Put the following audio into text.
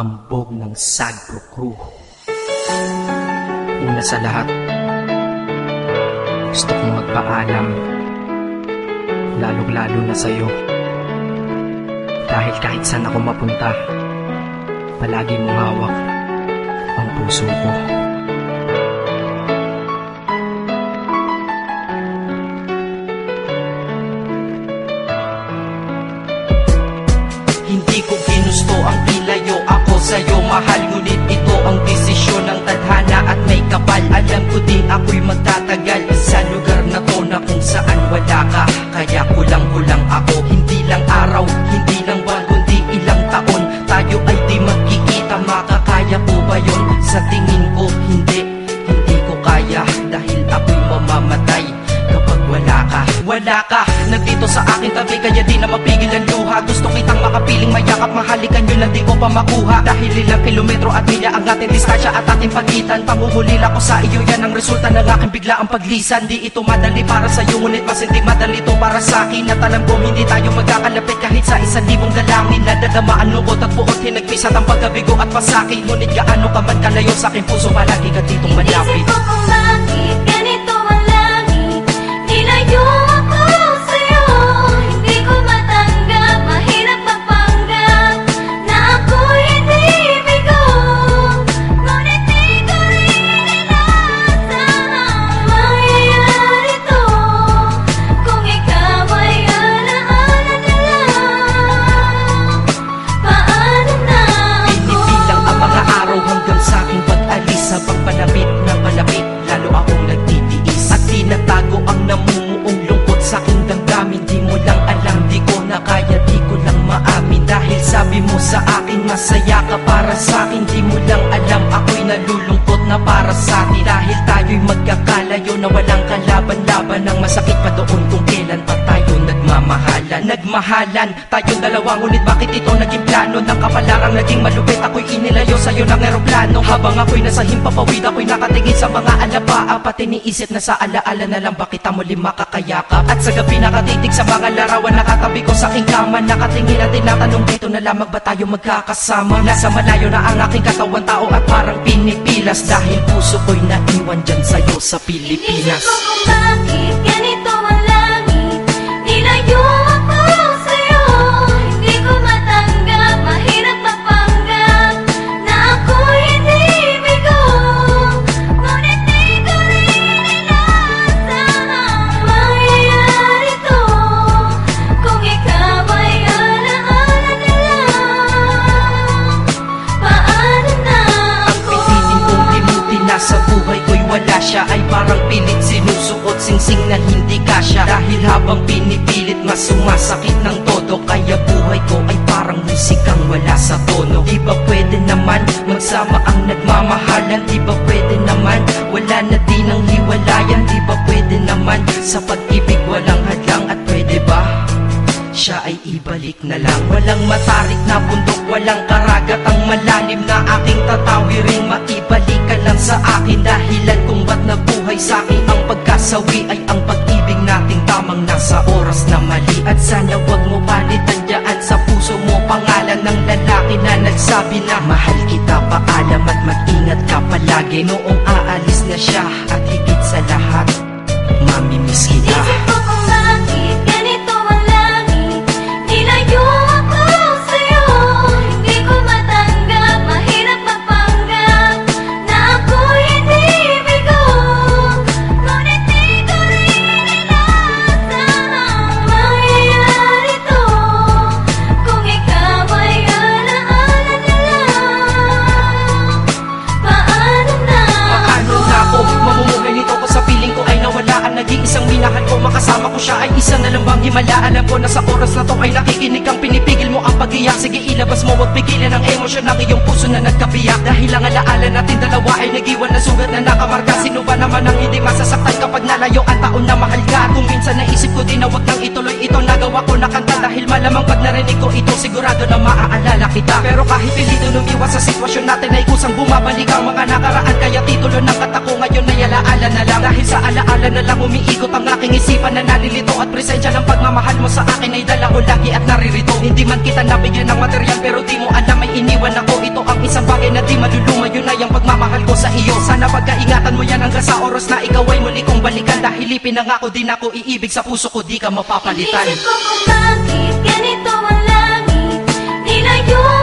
hambog ng Sagro Crew. Una sa lahat, gusto kong magpaalam, lalong-lalo na sa'yo. Dahil kahit saan ako mapunta, palagi mong hawak ang puso ko. Hindi ko ginusto ang ilayo ako sa'yo, mahal. Ngunit ito ang desisyon ng tadhana at may kapal. Alam ko din ako'y magtatagal sa lugar na to na kung saan wala ka. Kaya kulang-kulang ako, hindi lang araw, hindi lang buwan, kundi ilang taon. Tayo ay di magkikita, makakaya ko ba yun? Sa tingin ko hindi ko kaya. Dahil ako'y mamamatay kapag wala ka. Wala ka, nandito sa akin tabi, kaya di na mapigil ang luha. Gusto kitang makapiling, mayakap, mahalikan yun, hindi ko pa makuha. Dahil ilang kilometro at milya ang ating distansya at ating pagitan. Pangungulila ko sa iyo, yan ang resulta ng aking biglaang paglisan. Di ito madali para sa'yo, ngunit mas hindi madali ito para sa'kin. At alam ko hindi tayo magkakalapit kahit sa 1,000 galangin. Nadadamaan lungkot at puot, hinagpisat ang pagkabigo at pasakit. Ngunit gaano ka man kalayo sa aking puso, palagi ka ditong malapit. Isip ko kung bakit ganito ang langit, nilayo ako sa'yo. Hindi ko matanggap, mahirap magpanggap na ako'y hindi bigo. Ngunit di ko rin inasahang mangyayari to. Kung ikaw ay alaala na lang, paano na ako? Binibilang ang mga araw hanggang sa aking pag-alis. Habang palapit na palapit, lalo akong nagtitiis. At tinatago ang namumuong lungkot sa aking damdamin. Di mo lang alam, di ko na kaya, di ko lang maamin. Dahil sabi mo sa akin, masaya ka para sa akin. Di mo lang alam, ako'y nalulungkot na para sa atin. Dahil tayo'y magkakalayo na walang kalaban-laban. Ang masakit pa doon kung kailan pa tayo nagmamahalan. Nagmahalan, tayong dalawa, ngunit bakit ito naging plano? Ng kapalarang naging malupit, ako'y inilayo sa'yo ng eroplano. Habang ako'y nasa himpapawid, ako'y nakatingin sa mga alapaa. Pati niisip na sa alaala na lang, bakit muli makakayakap? At sa gabi nakatitig sa mga larawan, nakatabi ko sa aking kama. Nakatingin at tinatanong, dito na lamang ba tayo magkakasama? Nasa malayo na ang aking katawan, tao at parang pinipilas. Dahil puso ko'y naiwan dyan sa'yo sa Pilipinas. Inisip ko kung bakit ganito ang langit, nilayo ako sa'yo. Hindi ko matanggap, mahirap magpanggap na ako'y hindi bigo. Ngunit di ko rin inasahang mangyayari to. Kung ikaw ay alaala na lang, paano na Ang ako? piniling kong limutin na sa buhay ko'y wala siya, ay parang pilit sinusuot, singsing na hindi kasya. Dahil habang pinipilit, mas sumasakit ng todo. Kaya buhay ko ay parang musikang wala sa tono. Di ba pwede naman magsama ang nagmamahalan? Di ba pwede naman wala na din ang hiwalayan? Di ba pwede naman sa pag-ibig walang hadlang? At pwede ba siya ay ibalik na lang? Walang matarik na bundok, walang karagat ang malalim na aking tatawiring. Maibalik ka lang sa akin, dahilan kung ba't nabuhay sa akin ang pagkasawi ay ang pag-ibig nating tamang nasa oras na mali. At sana wag mo palitan dyan sa puso mo pangalan ng lalaki na nagsabi na mahal kita, paalam at mag-ingat ka palagi. Noong aalis na siya at higit sa lahat, mamimiss kita. Isip ko kung bakit ganito ang langit, nilayo ako sa'yo. Hindi ko matanggap, mahirap magpanggap na ako'y hindi bigo. Ngunit di ko rin inasahang mangyayari to. Kung ikaw ay alaala na lang, paano na Paano na ako mamumuhay nito ko sa piling ko ay nawala ang nag-iisang minahal ko? Makasama ko siya ay isa na lang bang himala? Alam ko na sa oras na to ay nakikinig kang pinipigil mo ang pag-iyak. Sige ilabas mo, wag pigilan ang emosyon ng iyong puso na nagkabiyak. Dahil ang alaala natin dalawa ay nag-iwan na sugat na nakamarka. Sino ba naman ang hindi masasaktan kapag nalayo ang taon na mahal ka? Kung minsan naisip ko din na wag nang ituloy ito, nagawa ko na kanta. Dahil malamang pag narinig ko ito, sigurado na maaalala kita. Pero kahit pilito lumiwas sa sitwasyon natin ay kusang bumabalik ang mga nakaraan. Kaya titulo ng kata ko ngayon ay alaala na lang. Dahil sa alaala na lang umiikot ang aking isipan na nalilito. At presensya ng pagmamahal mo sa akin ay dala ko lagi at naririto. Hindi man kita nabigyan ng material, pero di mo alam ay iniwan ako. Ito ang isang bagay na di maluluma, yun ay ang pagmamahal ko sa iyo. Sana pagkaingatan mo yan hanggang sa oras na ikaw ay muli kong balikan. Dahil ipinangako din ako iibig sa puso ko, di ka mapapalitan. Isip ko kung bakit ganito ang langit, nilayo